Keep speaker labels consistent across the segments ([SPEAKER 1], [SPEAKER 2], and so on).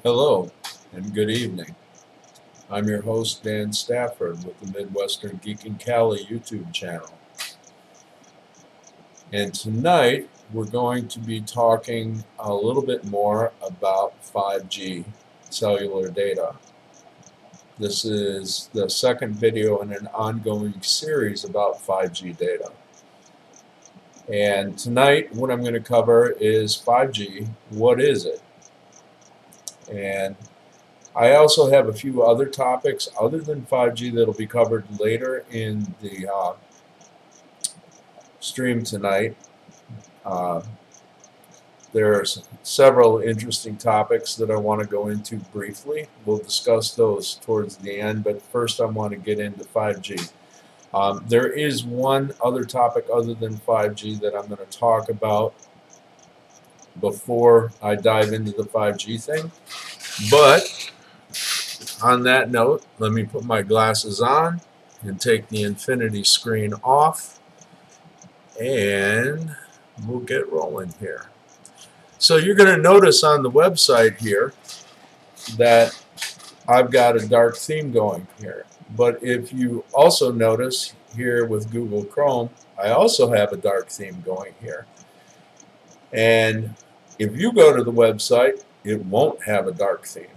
[SPEAKER 1] Hello and good evening. I'm your host Dan Stafford with the Midwestern Geek in Cali YouTube channel. And tonight we're going to be talking a little bit more about 5G cellular data. This is the second video in an ongoing series about 5G data. And tonight what I'm going to cover is 5G. What is it? And I also have a few other topics other than 5G that will be covered later in the stream tonight. There are several interesting topics that I want to go into briefly. We'll discuss those towards the end, but first I want to get into 5G. There is one other topic other than 5G that I'm going to talk about before I dive into the 5G thing. But on that note, let me put my glasses on and take the infinity screen off, and we'll get rolling here. So you're going to notice on the website here that I've got a dark theme going here. But if you also notice here with Google Chrome, I also have a dark theme going here. And if you go to the website, it won't have a dark theme.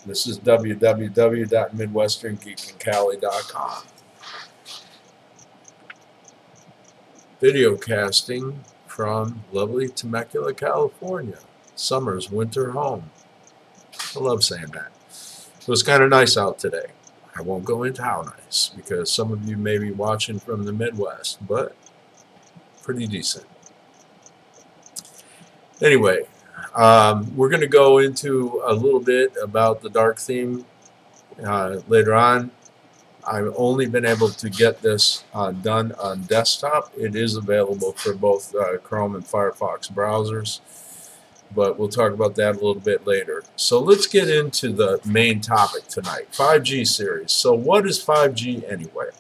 [SPEAKER 1] This is www.midwesterngeekincali.com. Video casting from lovely Temecula, California. Summer's winter home. I love saying that. So it's kind of nice out today. I won't go into how nice because some of you may be watching from the Midwest, but pretty decent. Anyway, we're going to go into a little bit about the dark theme later on. I've only been able to get this done on desktop. It is available for both Chrome and Firefox browsers, but we'll talk about that a little bit later. So let's get into the main topic tonight, 5G series. So what is 5G anyway?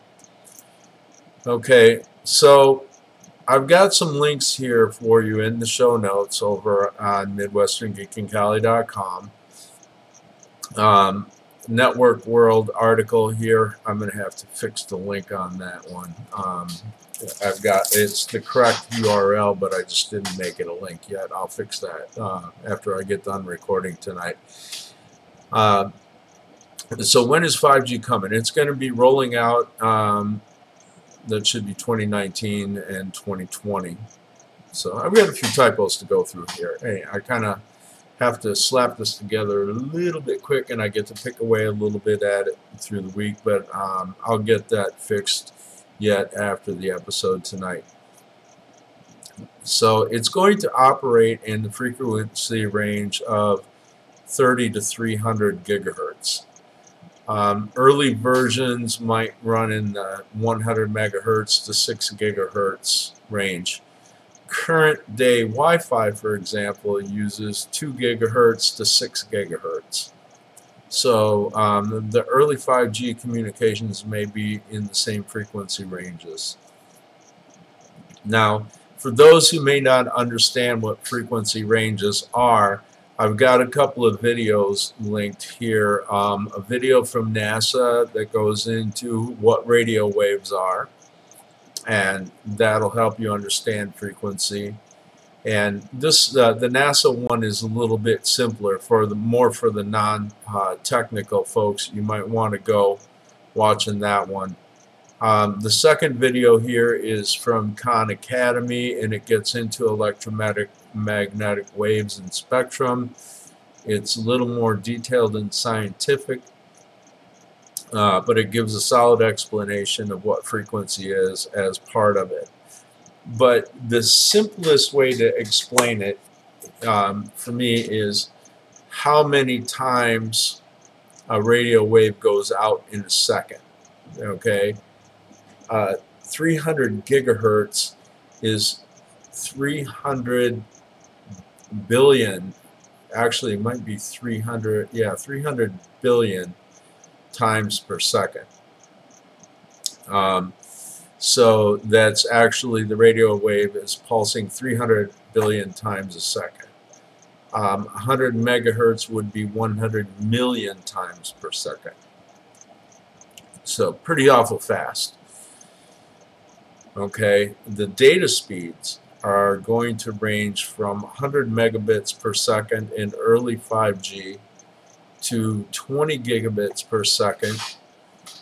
[SPEAKER 1] Okay, so I've got some links here for you in the show notes over on MidwesternGeekincali.com. Network World article here. I'm going to have to fix the link on that one. It's the correct URL, but I just didn't make it a link yet. I'll fix that after I get done recording tonight. So when is 5G coming? It's going to be rolling out. That should be 2019 and 2020. So I've got a few typos to go through here. Hey, I kind of have to slap this together a little bit quick, and I get to pick away a little bit at it through the week, but I'll get that fixed yet after the episode tonight. So it's going to operate in the frequency range of 30 to 300 gigahertz. Early versions might run in the 100 megahertz to 6 gigahertz range. Current day Wi-Fi, for example, uses 2 gigahertz to 6 gigahertz. So the early 5G communications may be in the same frequency ranges. Now, for those who may not understand what frequency ranges are, I've got a couple of videos linked here. A video from NASA that goes into what radio waves are, and that'll help you understand frequency. And this, the NASA one is a little bit simpler for the non-technical folks. You might want to go watching that one. The second video here is from Khan Academy, and it gets into electromagnetic waves and spectrum. It's a little more detailed and scientific, but it gives a solid explanation of what frequency is as part of it. But the simplest way to explain it for me is how many times a radio wave goes out in a second. Okay, 300 gigahertz is 300 billion. Actually, it might be 300. Yeah, 300 billion times per second. So that's actually, the radio wave is pulsing 300 billion times a second. 100 megahertz would be 100 million times per second. So pretty awful fast. Okay, the data speeds are going to range from 100 megabits per second in early 5G to 20 gigabits per second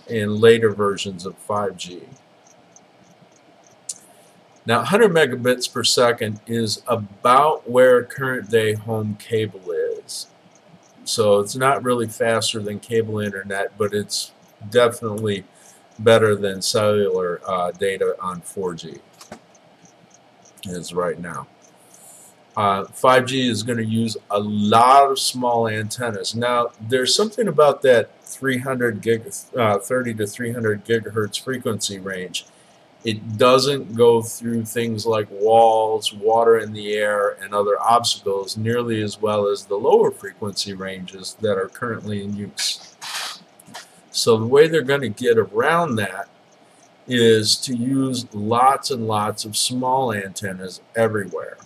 [SPEAKER 1] in later versions of 5G. Now 100 megabits per second is about where current day home cable is. So it's not really faster than cable internet, but it's definitely better than cellular data on 4G is right now. 5G is going to use a lot of small antennas. Now, there's something about that 30 to 300 gigahertz frequency range. It doesn't go through things like walls, water in the air, and other obstacles nearly as well as the lower frequency ranges that are currently in use. So the way they're going to get around that is to use lots and lots of small antennas everywhere.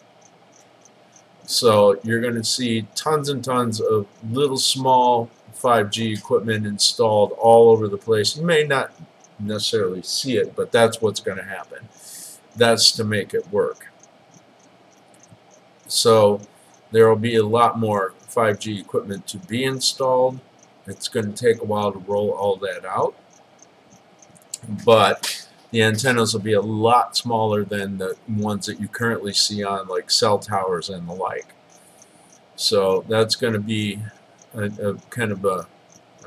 [SPEAKER 1] So you're going to see tons and tons of little small 5G equipment installed all over the place. You may not necessarily see it, but that's what's going to happen. That's to make it work. So there will be a lot more 5G equipment to be installed. It's going to take a while to roll all that out, but the antennas will be a lot smaller than the ones that you currently see on like cell towers and the like. So that's going to be a kind of a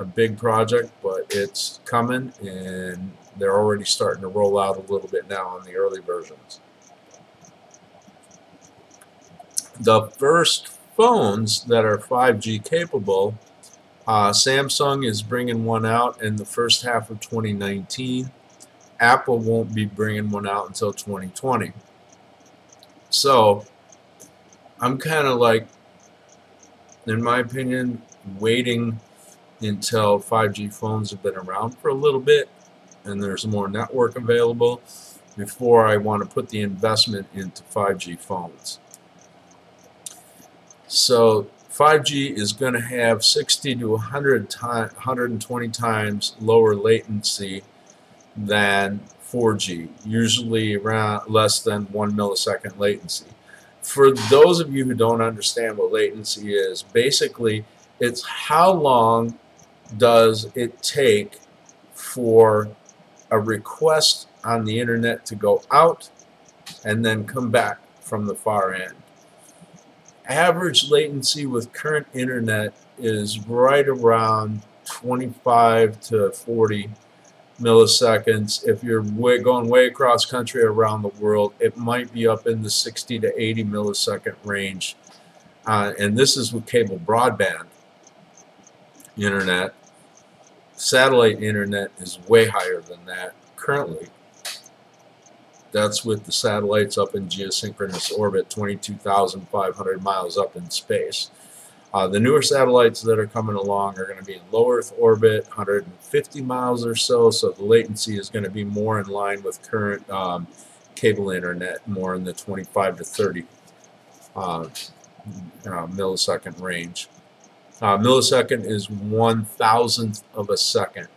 [SPEAKER 1] big project, but it's coming, and they're already starting to roll out a little bit now on the early versions. The first phones that are 5G capable, Samsung is bringing one out in the first half of 2019. Apple won't be bringing one out until 2020. So I'm kind of like, in my opinion, waiting until 5G phones have been around for a little bit and there's more network available before I want to put the investment into 5G phones. So 5G is going to have 60 to 120 times lower latency than 4G, usually around less than 1 millisecond latency. For those of you who don't understand what latency is, basically it's how long does it take for a request on the internet to go out and then come back from the far end. Average latency with current internet is right around 25 to 40 milliseconds. If you're going way across country around the world, it might be up in the 60 to 80 millisecond range. And this is with cable broadband internet. Satellite internet is way higher than that currently. That's with the satellites up in geosynchronous orbit, 22,500 miles up in space. The newer satellites that are coming along are going to be in low Earth orbit, 150 miles or so, so the latency is going to be more in line with current cable internet, more in the 25 to 30 millisecond range. Millisecond is 1,000th of a second.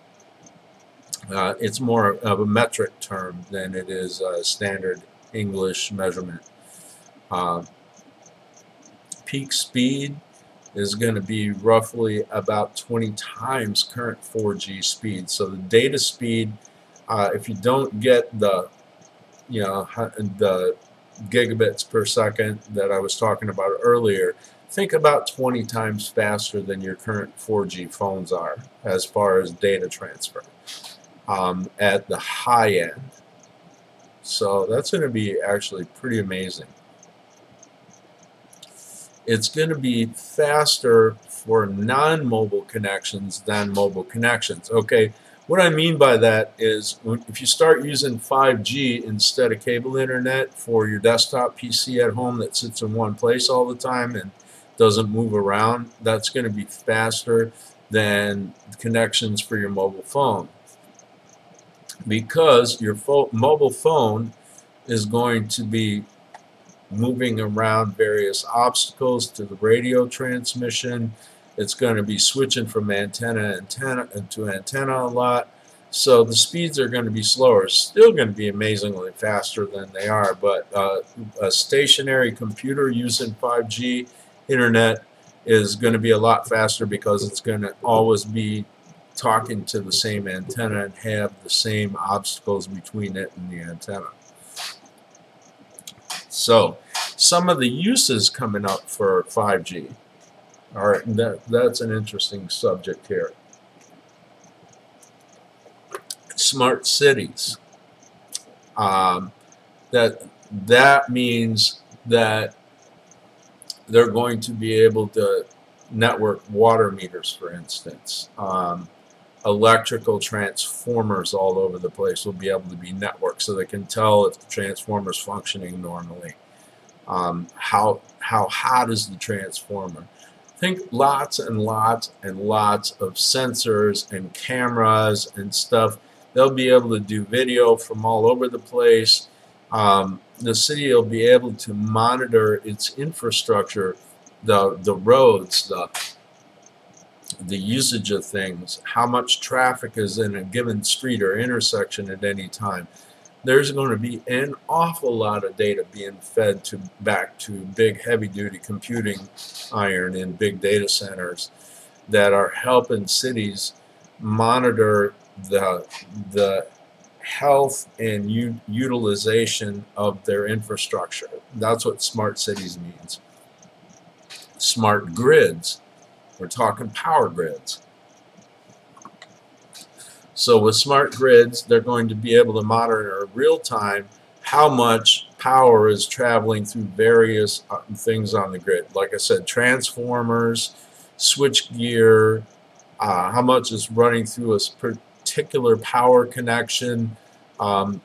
[SPEAKER 1] It's more of a metric term than it is a standard English measurement. Peak speed is going to be roughly about 20 times current 4G speed. So the data speed, if you don't get the, the gigabits per second that I was talking about earlier, think about 20 times faster than your current 4G phones are as far as data transfer at the high end. So that's going to be actually pretty amazing. It's going to be faster for non-mobile connections than mobile connections. Okay, what I mean by that is if you start using 5G instead of cable internet for your desktop PC at home that sits in one place all the time and doesn't move around, that's going to be faster than connections for your mobile phone, because your mobile phone is going to be moving around various obstacles to the radio transmission. It's going to be switching from antenna to antenna a lot. So the speeds are going to be slower. Still going to be amazingly faster than they are, but a stationary computer using 5G internet is going to be a lot faster because it's going to always be talking to the same antenna and have the same obstacles between it and the antenna. So some of the uses coming up for 5G. All right, that's an interesting subject here. Smart cities. That means that they're going to be able to network water meters, for instance. Electrical transformers all over the place will be able to be networked, so they can tell if the transformer's functioning normally. How hot is the transformer? Think lots and lots and lots of sensors and cameras and stuff. They'll be able to do video from all over the place. The city will be able to monitor its infrastructure, the roads, the usage of things, how much traffic is in a given street or intersection at any time. There's going to be an awful lot of data being fed back to big heavy-duty computing iron in big data centers that are helping cities monitor the health and utilization of their infrastructure. That's what smart cities means. Smart grids. We're talking power grids. So with smart grids, they're going to be able to monitor in real time how much power is traveling through various things on the grid. Like I said, transformers, switchgear, how much is running through a particular power connection,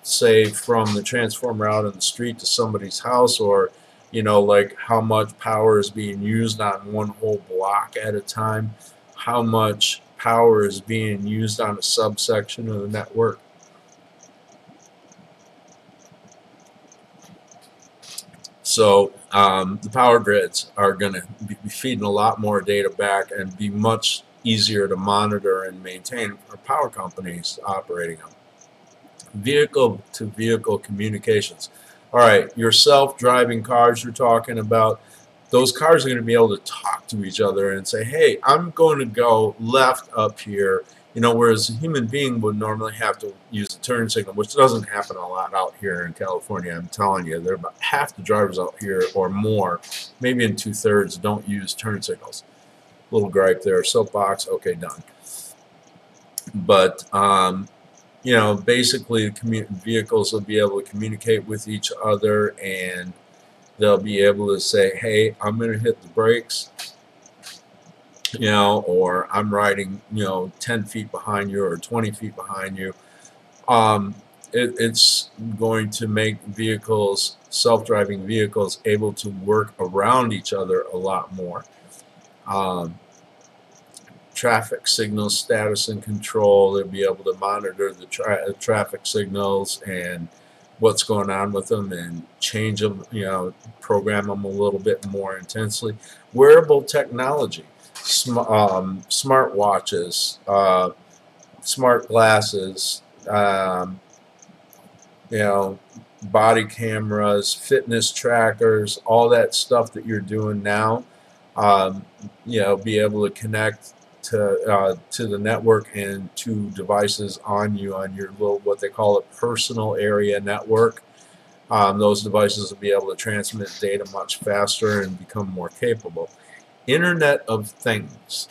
[SPEAKER 1] say from the transformer out in the street to somebody's house, or like how much power is being used on one whole block at a time, how much power is being used on a subsection of the network. So the power grids are going to be feeding a lot more data back and be much easier to monitor and maintain for power companies operating them. Vehicle-to-vehicle communications. All right, your self-driving cars you're talking about, those cars are going to be able to talk to each other and say, hey, I'm going to go left up here, whereas a human being would normally have to use a turn signal, which doesn't happen a lot out here in California. I'm telling you, there are about half the drivers out here or more, maybe in 2/3, don't use turn signals. Little gripe there, soapbox, okay, done. But basically vehicles will be able to communicate with each other, and they'll be able to say, hey, I'm going to hit the brakes, or I'm riding, 10 feet behind you or 20 feet behind you. It's going to make vehicles, self-driving vehicles, able to work around each other a lot more. Traffic signal status and control, they'll be able to monitor the traffic signals and what's going on with them and change them, program them a little bit more intensely. Wearable technology, smart watches, smart glasses, body cameras, fitness trackers, all that stuff that you're doing now, be able to connect to the network and to devices on your little, what they call a personal area network. Those devices will be able to transmit data much faster and become more capable. Internet of Things,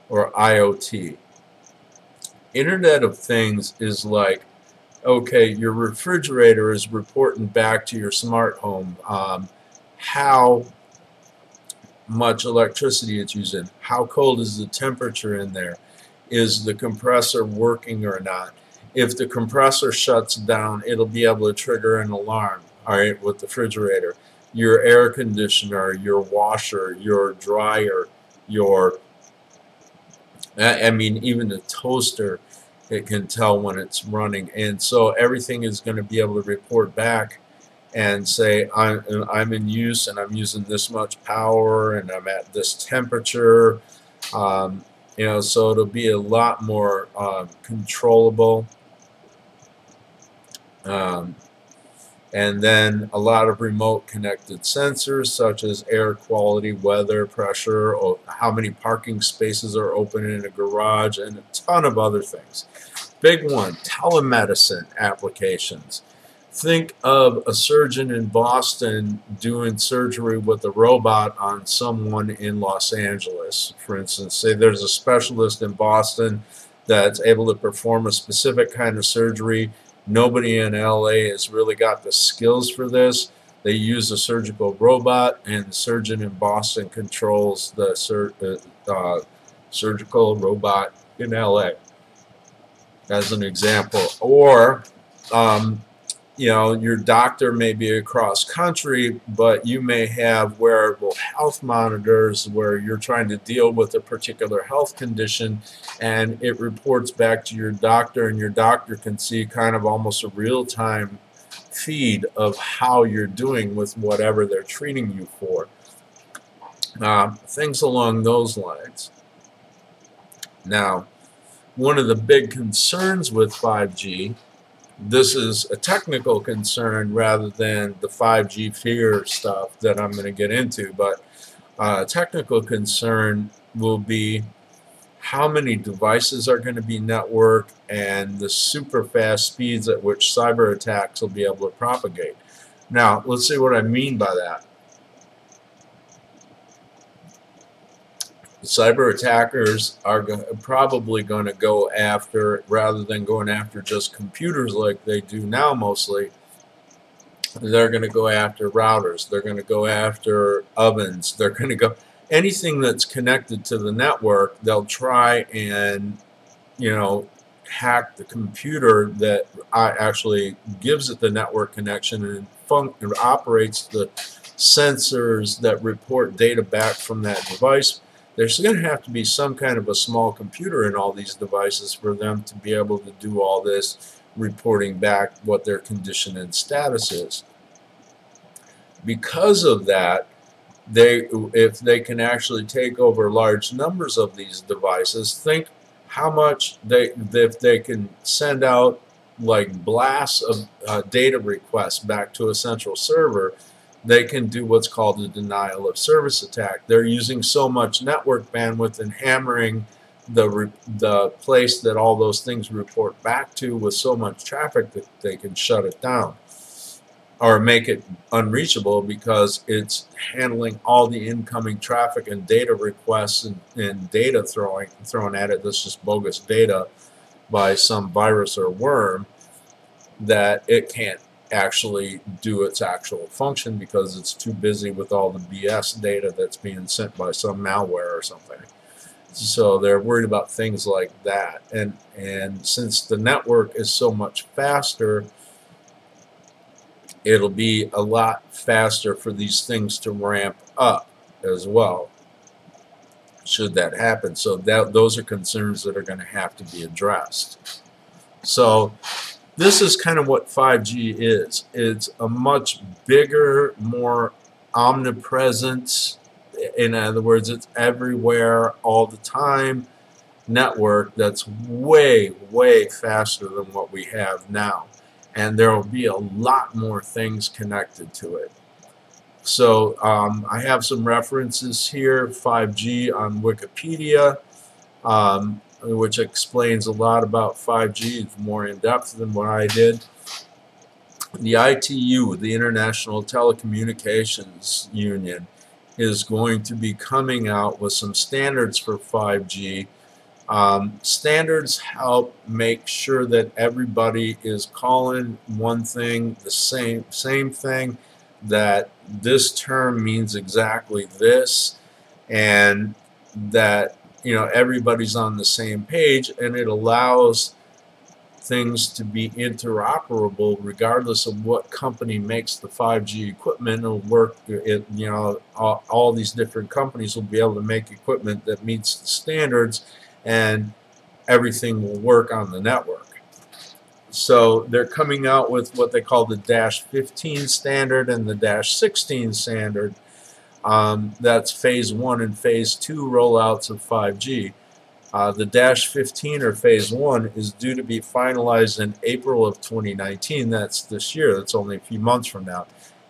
[SPEAKER 1] or IoT. Internet of Things is like, okay, your refrigerator is reporting back to your smart home how much electricity it's using, how cold is the temperature in there, is the compressor working or not. If the compressor shuts down, it'll be able to trigger an alarm, all right, with the refrigerator. Your air conditioner, your washer, your dryer, even the toaster, it can tell when it's running. And so everything is going to be able to report back and say I'm in use and I'm using this much power and I'm at this temperature. You know, so it'll be a lot more controllable. And then a lot of remote connected sensors such as air quality, weather, pressure, or how many parking spaces are open in a garage, and a ton of other things. Big one, telemedicine applications. Think of a surgeon in Boston doing surgery with a robot on someone in Los Angeles. For instance, say there's a specialist in Boston that's able to perform a specific kind of surgery. Nobody in LA has really got the skills for this. They use a surgical robot, and the surgeon in Boston controls the surgical robot in LA, as an example. Or you know, your doctor may be across country, but you may have wearable health monitors where you're trying to deal with a particular health condition, and it reports back to your doctor, and your doctor can see kind of almost a real-time feed of how you're doing with whatever they're treating you for. Things along those lines. Now, one of the big concerns with 5G, this is a technical concern rather than the 5G fear stuff that I'm going to get into, but a technical concern will be how many devices are going to be networked and the super fast speeds at which cyber attacks will be able to propagate. Now, let's see what I mean by that. Cyber attackers are probably going to go after, rather than going after just computers like they do now mostly, they're going to go after routers, they're going to go after ovens, they're going to go anything that's connected to the network. They'll try and, you know, hack the computer that actually gives it the network connection and operates the sensors that report data back from that device. There's going to have to be some kind of a small computer in all these devices for them to be able to do all this, reporting back what their condition and status is. Because of that, if they can actually take over large numbers of these devices, think how much if they can send out like blasts of data requests back to a central server, they can do what's called a denial of service attack. They're using so much network bandwidth and hammering the place that all those things report back to with so much traffic that they can shut it down or make it unreachable, because it's handling all the incoming traffic and data requests and data thrown at it that's just bogus data by some virus or worm, that it can't actually do its actual function because it's too busy with all the BS data that's being sent by some malware or something. So they're worried about things like that, and since the network is so much faster, it'll be a lot faster for these things to ramp up as well, should that happen. So those are concerns that are going to have to be addressed. So this is kind of what 5G is. It's a much bigger, more omnipresent, in other words, it's everywhere all the time, network that's way, way faster than what we have now. And there will be a lot more things connected to it. So I have some references here, 5G on Wikipedia, which explains a lot about 5G. It's more in depth than what I did. The ITU, the International Telecommunications Union, is going to be coming out with some standards for 5G. Standards help make sure that everybody is calling one thing the same thing, that this term means exactly this, and that, you know, everybody's on the same page, and it allows things to be interoperable regardless of what company makes the 5G equipment. It'll work, you know, all these different companies will be able to make equipment that meets the standards, and everything will work on the network. So they're coming out with what they call the -15 standard and the -16 standard. That's phase 1 and phase 2 rollouts of 5G. The -15 or phase 1 is due to be finalized in April of 2019. That's this year. That's only a few months from now.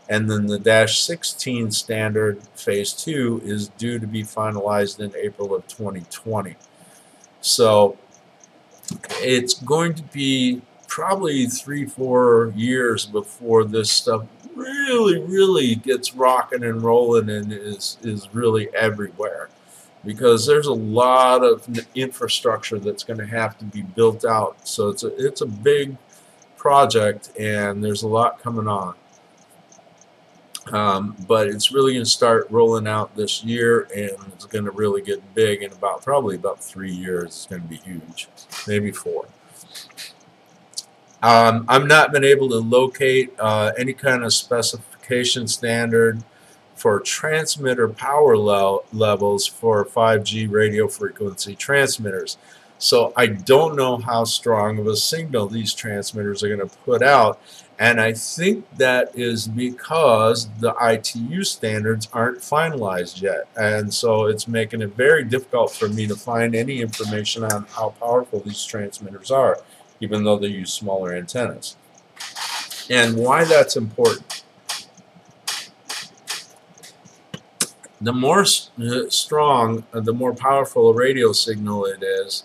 [SPEAKER 1] And then the -16 standard phase 2 is due to be finalized in April of 2020. So it's going to be probably 3-4 years before this stuff really gets rocking and rolling and is really everywhere, because there's a lot of infrastructure that's going to have to be built out. So it's a big project, and there's a lot coming on. But it's really going to start rolling out this year, and it's going to really get big in probably about 3 years. It's going to be huge, maybe 4. I've not been able to locate any kind of specification standard for transmitter power levels for 5G radio frequency transmitters. So I don't know how strong of a signal these transmitters are going to put out, and I think that is because the ITU standards aren't finalized yet, and so it's making it very difficult for me to find any information on how powerful these transmitters are, even though they use smaller antennas. And why that's important: the more strong, the more powerful a radio signal it is,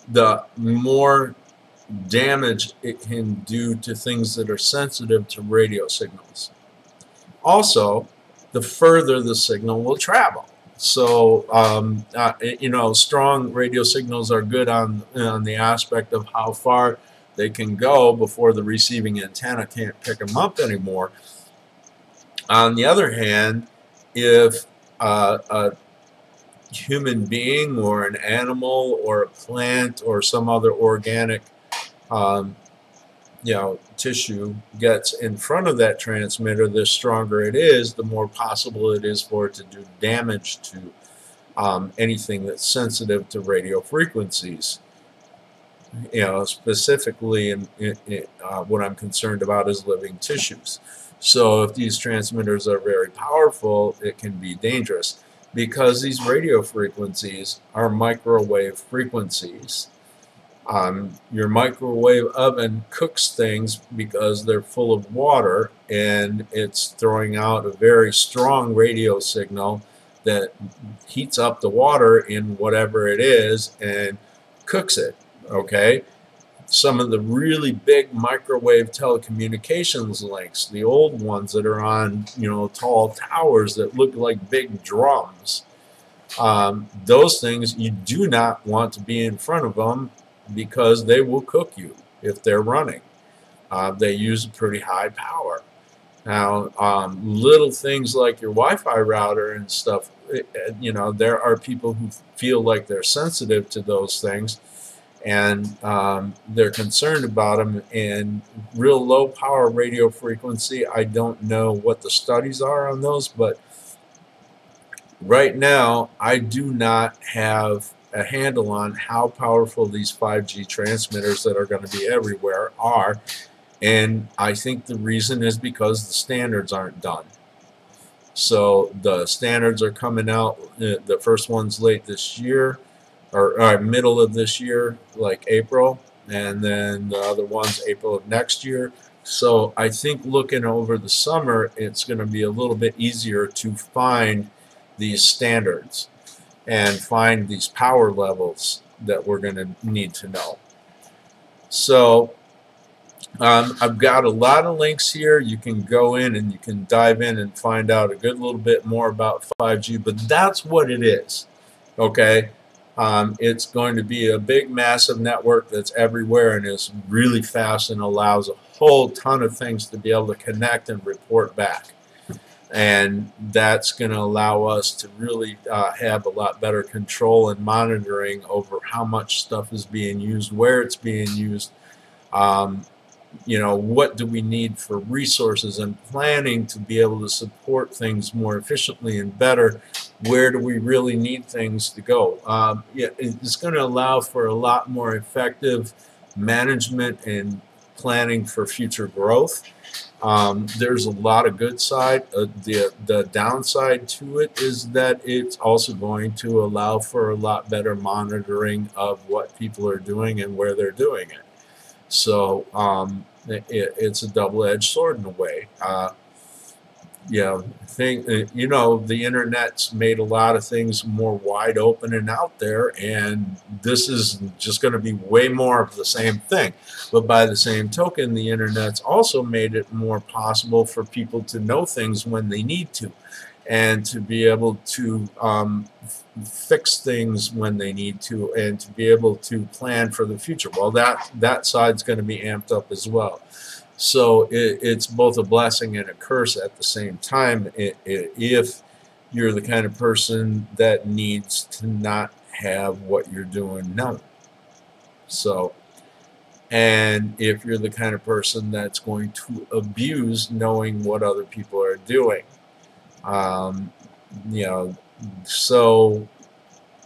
[SPEAKER 1] the more damage it can do to things that are sensitive to radio signals. Also, the further the signal will travel. So, you know, strong radio signals are good on the aspect of how far they can go before the receiving antenna can't pick them up anymore. On the other hand, if a human being or an animal or a plant or some other organic you know, tissue gets in front of that transmitter, the stronger it is, the more possible it is for it to do damage to anything that's sensitive to radio frequencies. You know, specifically what I'm concerned about is living tissues. So if these transmitters are very powerful, it can be dangerous, because these radio frequencies are microwave frequencies. Your microwave oven cooks things because they're full of water, and it's throwing out a very strong radio signal that heats up the water in whatever it is and cooks it. Okay, some of the really big microwave telecommunications links, the old ones that are on, you know, tall towers that look like big drums, those things, you do not want to be in front of them, because they will cook you if they're running. They use a pretty high power. Now, little things like your Wi-Fi router and stuff, you know, there are people who feel like they're sensitive to those things, and they're concerned about them. And real low power radio frequency, I don't know what the studies are on those, but right now I do not have a handle on how powerful these 5G transmitters that are going to be everywhere are, and I think the reason is because the standards aren't done. So the standards are coming out, the first one's late this year, or middle of this year, like April, and then the other one's April of next year. So I think looking over the summer, it's going to be a little bit easier to find these standards and find these power levels that we're going to need to know. So I've got a lot of links here. You can go in and you can dive in and find out a good little bit more about 5G, but that's what it is. Okay, it's going to be a big, massive network that's everywhere and is really fast and allows a whole ton of things to be able to connect and report back. And that's going to allow us to really have a lot better control and monitoring over how much stuff is being used, where it's being used, you know, what do we need for resources and planning to be able to support things more efficiently and better, where do we really need things to go. Yeah, it's going to allow for a lot more effective management and planning for future growth. There's a lot of good side. The downside to it is that it's also going to allow for a lot better monitoring of what people are doing and where they're doing it. So it's a double-edged sword in a way. The internet's made a lot of things more wide open and out there, and this is just going to be way more of the same thing. But by the same token, the internet's also made it more possible for people to know things when they need to, and to be able to fix things when they need to, and to be able to plan for the future. Well, that side's going to be amped up as well. So it's both a blessing and a curse at the same time if you're the kind of person that needs to not have what you're doing known. So, and if you're the kind of person that's going to abuse knowing what other people are doing. So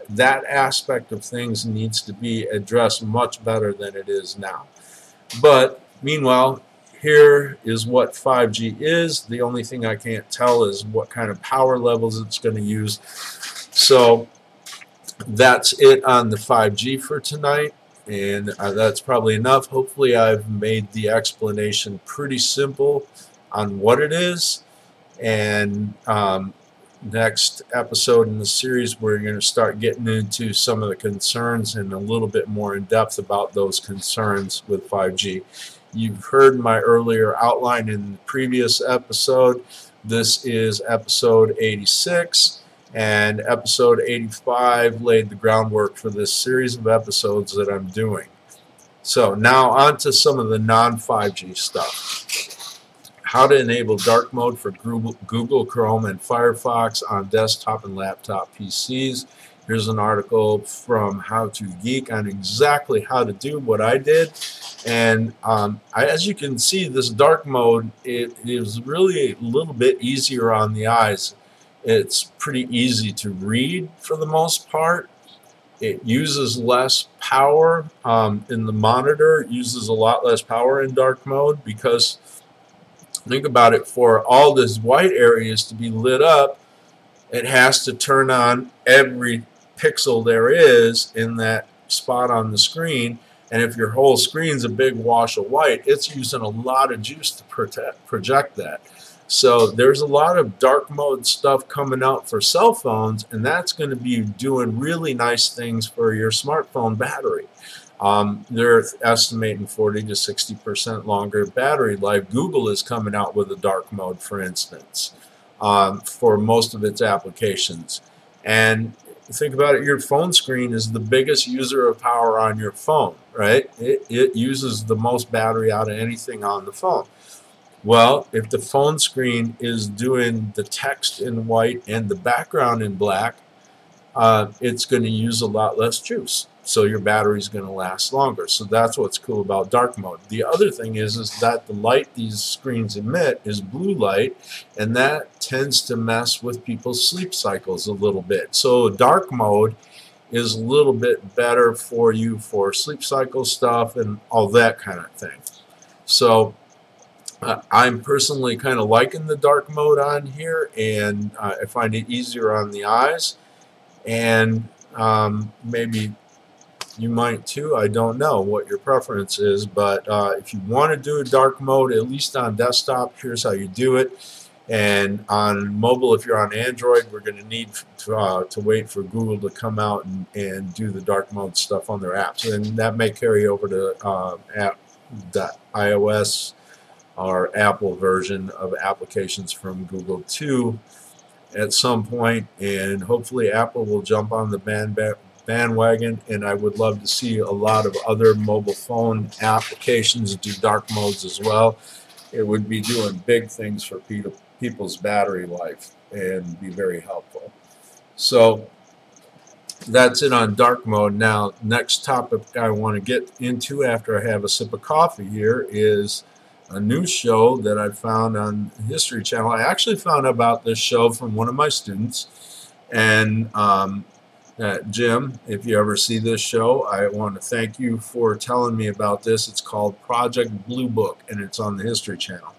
[SPEAKER 1] that aspect of things needs to be addressed much better than it is now. But meanwhile, here is what 5G is. The only thing I can't tell is what kind of power levels it's going to use. So that's it on the 5G for tonight, and that's probably enough. Hopefully I've made the explanation pretty simple on what it is. And next episode in the series, we're going to start getting into some of the concerns and a little bit more in depth about those concerns with 5G. You've heard my earlier outline in the previous episode. This is episode 86, and episode 85 laid the groundwork for this series of episodes that I'm doing. So now on to some of the non-5G stuff. How to enable dark mode for Google Chrome and Firefox on desktop and laptop PCs. Here's an article from How to Geek on exactly how to do what I did. And as you can see, this dark mode, it is really a little bit easier on the eyes. It's pretty easy to read for the most part. It uses less power in the monitor. It uses a lot less power in dark mode because, think about it, for all this white areas to be lit up, it has to turn on every pixel there is in that spot on the screen. And if your whole screen's a big wash of white, it's using a lot of juice to project that. So there's a lot of dark mode stuff coming out for cell phones, and that's going to be doing really nice things for your smartphone battery. They're estimating 40 to 60% longer battery life. Google is coming out with a dark mode, for instance, for most of its applications. And think about it, your phone screen is the biggest user of power on your phone, right? It uses the most battery out of anything on the phone. Well, if the phone screen is doing the text in white and the background in black, it's going to use a lot less juice. So your battery is going to last longer. So that's what's cool about dark mode. The other thing is that the light these screens emit is blue light, and that tends to mess with people's sleep cycles a little bit. So dark mode is a little bit better for you for sleep cycle stuff and all that kind of thing. So I'm personally kind of liking the dark mode on here, and I find it easier on the eyes, and maybe you might too. I don't know what your preference is, but if you want to do a dark mode, at least on desktop, here's how you do it. And on mobile, if you're on Android, we're going to need to wait for Google to come out and do the dark mode stuff on their apps. And that may carry over to the iOS or Apple version of applications from Google too at some point. And hopefully Apple will jump on the bandwagon, and I would love to see a lot of other mobile phone applications do dark modes as well. It would be doing big things for people's battery life and be very helpful. So that's it on dark mode. Now, next topic I want to get into after I have a sip of coffee here is a new show that I found on History Channel. I actually found out about this show from one of my students, and Jim, if you ever see this show, I want to thank you for telling me about this. It's called Project Blue Book, and it's on the History Channel.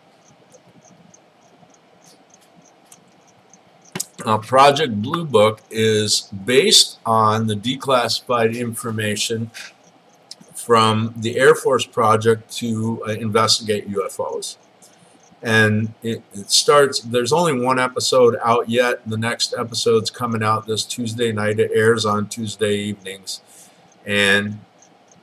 [SPEAKER 1] Project Blue Book is based on the declassified information from the Air Force project to investigate UFOs. And it starts, there's only one episode out yet. The next episode's coming out this Tuesday night. It airs on Tuesday evenings. And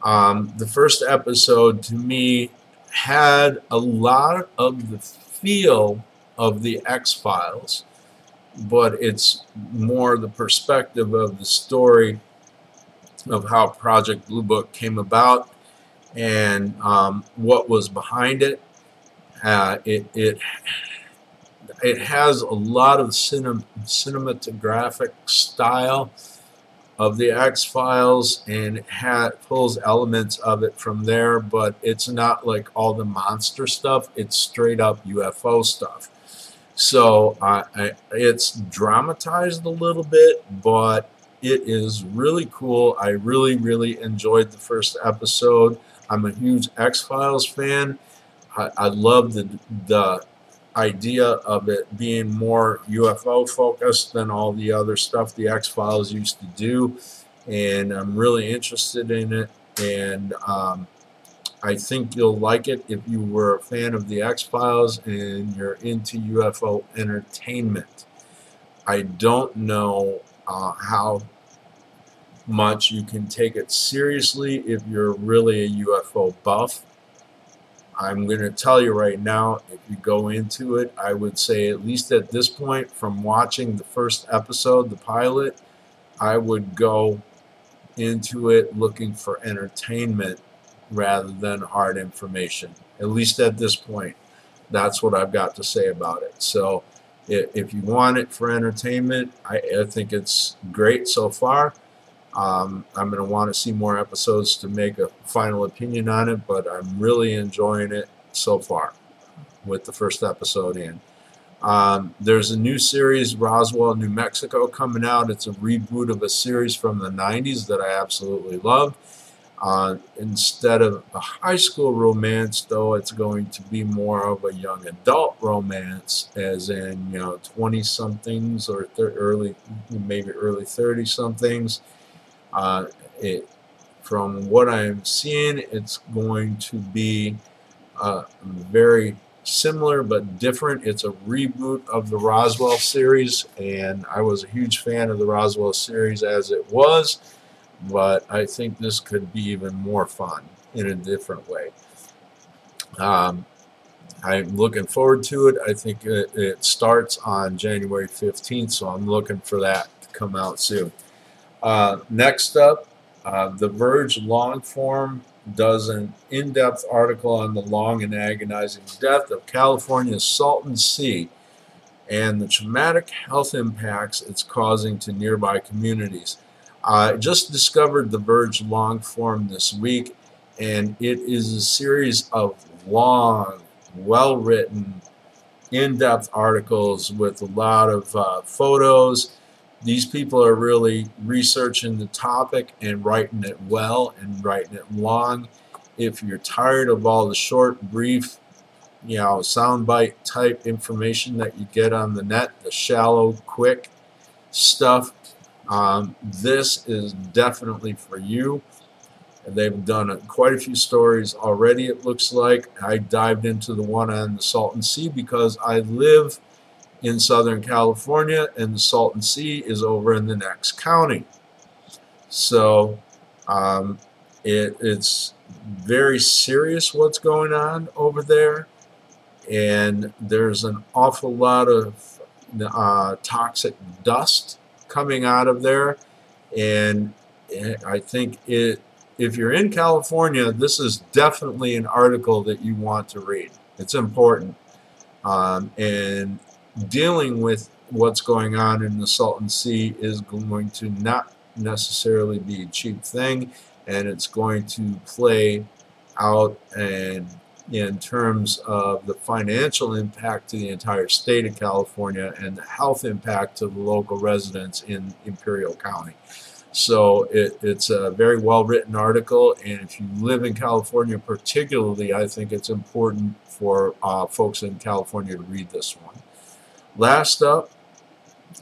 [SPEAKER 1] the first episode, to me, had a lot of the feel of the X-Files, but it's more the perspective of the story of how Project Blue Book came about and what was behind it. It has a lot of cinematographic style of the X-Files, and it pulls elements of it from there, but it's not like all the monster stuff. It's straight up UFO stuff. So it's dramatized a little bit, but it is really cool. I really enjoyed the first episode. I'm a huge X-Files fan. I love the idea of it being more UFO focused than all the other stuff the X-Files used to do, and I'm really interested in it, and I think you'll like it if you were a fan of the X-Files and you're into UFO entertainment. I don't know how much you can take it seriously if you're really a UFO buff. I'm going to tell you right now, if you go into it, I would say at least at this point, from watching the first episode, the pilot, I would go into it looking for entertainment rather than hard information. At least at this point, that's what I've got to say about it. So if you want it for entertainment, I think it's great so far. I'm going to want to see more episodes to make a final opinion on it, but I'm really enjoying it so far with the first episode in. There's a new series, Roswell, New Mexico, coming out. It's a reboot of a series from the 90s that I absolutely loved. Instead of a high school romance, though, it's going to be more of a young adult romance, as in, 20-somethings or maybe early 30-somethings. From what I'm seeing, it's going to be very similar but different. It's a reboot of the Roswell series, and I was a huge fan of the Roswell series as it was, but I think this could be even more fun in a different way. I'm looking forward to it. I think it starts on January 15th, so I'm looking for that to come out soon. Next up, The Verge long form does an in-depth article on the long and agonizing death of California's Salton Sea and the traumatic health impacts it's causing to nearby communities. I just discovered The Verge long form this week, and it is a series of long, well-written, in-depth articles with a lot of photos. These people are really researching the topic and writing it well and writing it long. If you're tired of all the short, brief, soundbite type information that you get on the net, the shallow, quick stuff, this is definitely for you. They've done quite a few stories already, it looks like. I dived into the one on the Salton Sea because I live in Southern California, and the Salton Sea is over in the next county. So it's very serious what's going on over there, and there's an awful lot of toxic dust coming out of there, and I think if you're in California, this is definitely an article that you want to read. It's important. And dealing with what's going on in the Salton Sea is going to not necessarily be a cheap thing, and it's going to play out and in terms of the financial impact to the entire state of California and the health impact to the local residents in Imperial County. So it's a very well written article, and if you live in California particularly, I think it's important for folks in California to read this one. Last up,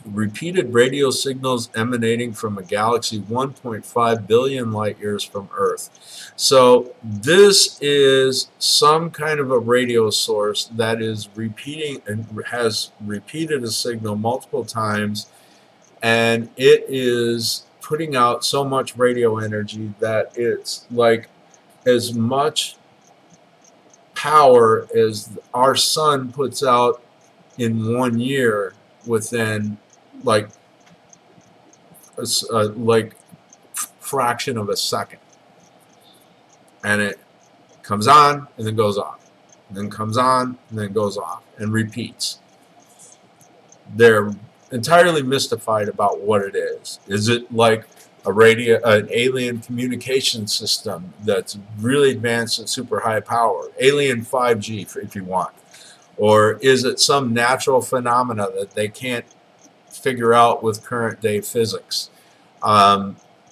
[SPEAKER 1] repeated radio signals emanating from a galaxy 1.5 billion light years from Earth. So this is some kind of a radio source that is repeating and has repeated a signal multiple times, and it is putting out so much radio energy that it's like as much power as our sun puts out in 1 year within like fraction of a second. And it comes on and then goes off, and then comes on and then goes off, and repeats. They're entirely mystified about what it is. Is it like an alien communication system that's really advanced and super high power, alien 5G if you want, or is it some natural phenomena that they can't figure out with current day physics?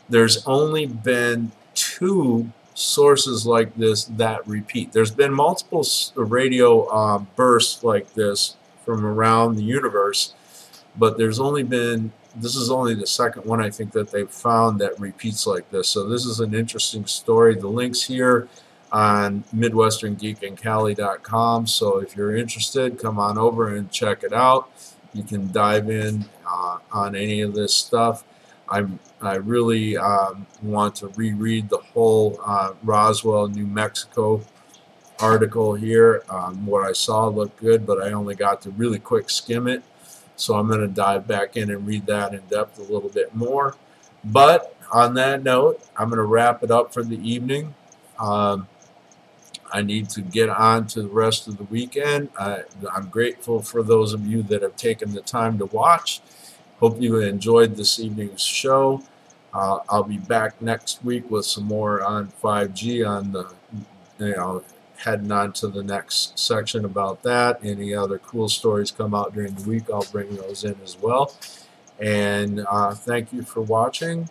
[SPEAKER 1] There's only been 2 sources like this that repeat. There's been multiple radio bursts like this from around the universe, but there's only been, this is only the second one I think that they've found that repeats like this. So this is an interesting story. The link's here on Midwestern Geek and Cali.com. So if you're interested, come on over and check it out. You can dive in on any of this stuff. I really want to reread the whole Roswell, New Mexico article here. What I saw looked good, but I only got to really quick skim it. So I'm going to dive back in and read that in depth a little bit more. But on that note, I'm going to wrap it up for the evening. I need to get on to the rest of the weekend. I'm grateful for those of you that have taken the time to watch. Hope you enjoyed this evening's show. I'll be back next week with some more on 5G, on the, heading on to the next section about that. Any other cool stories come out during the week, I'll bring those in as well. And thank you for watching.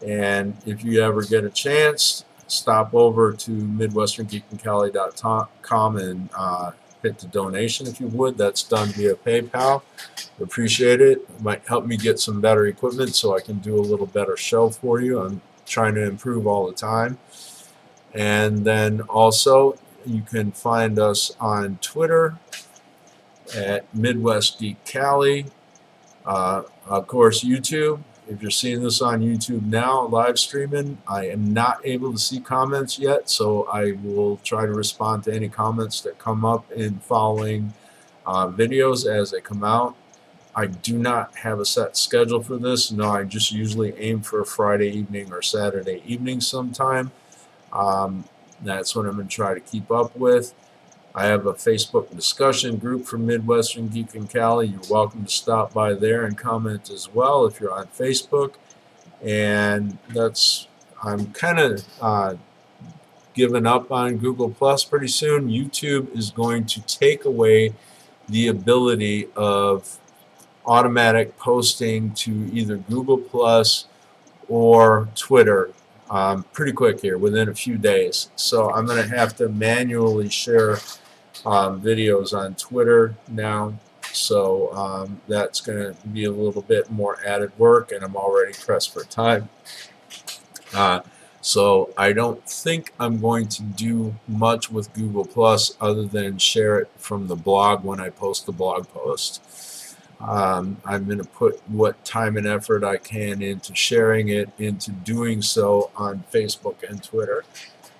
[SPEAKER 1] And if you ever get a chance, stop over to MidwesternGeekandCali.com and hit the donation if you would. That's done via PayPal. Appreciate it. It might help me get some better equipment so I can do a little better show for you. I'm trying to improve all the time. And then also you can find us on Twitter at MidwestGeekCali. Of course, YouTube. If you're seeing this on YouTube now, live streaming, I am not able to see comments yet, so I will try to respond to any comments that come up in following videos as they come out. I do not have a set schedule for this. No, I just usually aim for a Friday evening or Saturday evening sometime. That's what I'm going to try to keep up with. I have a Facebook discussion group for Midwestern Geek and Cali. You're welcome to stop by there and comment as well if you're on Facebook. And I'm kind of giving up on Google Plus pretty soon. YouTube is going to take away the ability of automatic posting to either Google Plus or Twitter pretty quick here, within a few days. So I'm going to have to manually share videos on Twitter now. So that's going to be a little bit more added work, and I'm already pressed for time. So I don't think I'm going to do much with Google Plus other than share it from the blog when I post the blog post. I'm going to put what time and effort I can into sharing it, into doing so on Facebook and Twitter.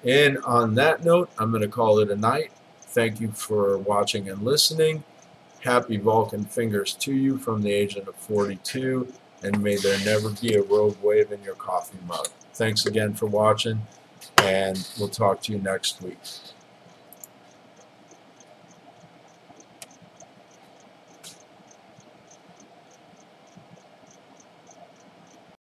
[SPEAKER 1] And on that note, I'm going to call it a night. Thank you for watching and listening. Happy Vulcan fingers to you from the agent of 42, and may there never be a rogue wave in your coffee mug. Thanks again for watching, and we'll talk to you next week.